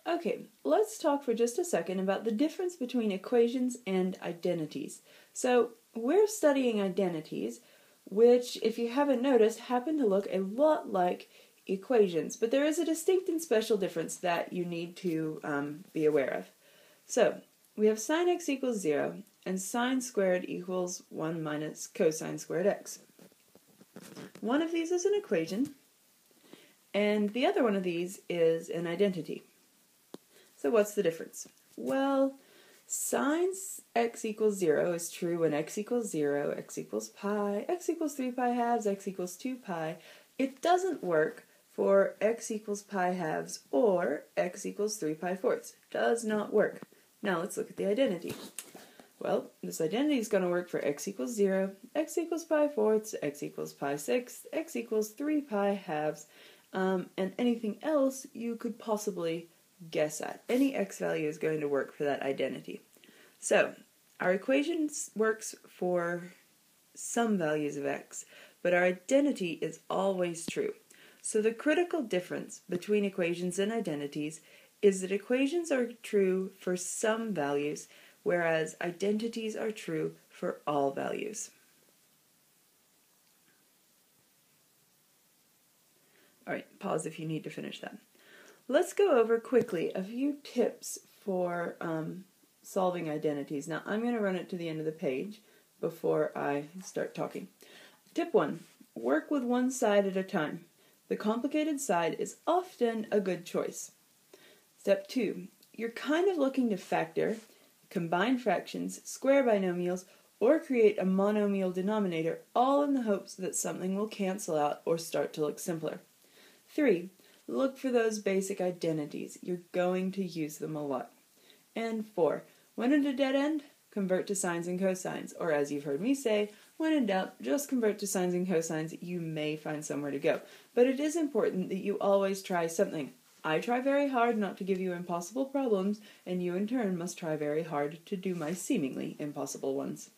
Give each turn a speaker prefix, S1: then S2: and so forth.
S1: Okay, let's talk for just a second about the difference between equations and identities. So, we're studying identities, which, if you haven't noticed, happen to look a lot like equations, but there is a distinct and special difference that you need to be aware of. So, we have sine x equals 0, and sine squared equals 1 minus cosine squared x. One of these is an equation, and the other one of these is an identity. So what's the difference? Well, sine x equals 0 is true when x equals 0, x equals pi, x equals 3 pi halves, x equals 2 pi. It doesn't work for x equals pi halves or x equals 3 pi fourths. Does not work. Now let's look at the identity. Well, this identity is going to work for x equals 0, x equals pi fourths, x equals pi sixths, x equals 3 pi halves, and anything else you could possibly guess at. Any x value is going to work for that identity. So, our equation works for some values of x, but our identity is always true. So the critical difference between equations and identities is that equations are true for some values, whereas identities are true for all values. Alright, pause if you need to finish that. Let's go over quickly a few tips for solving identities. Now, I'm going to run it to the end of the page before I start talking. Tip 1. Work with one side at a time. The complicated side is often a good choice. Step 2. You're kind of looking to factor, combine fractions, square binomials, or create a monomial denominator, all in the hopes that something will cancel out or start to look simpler. 3. Look for those basic identities. You're going to use them a lot. And 4. When at a dead end, convert to sines and cosines. Or as you've heard me say, when in doubt, just convert to sines and cosines. You may find somewhere to go. But it is important that you always try something. I try very hard not to give you impossible problems, and you in turn must try very hard to do my seemingly impossible ones.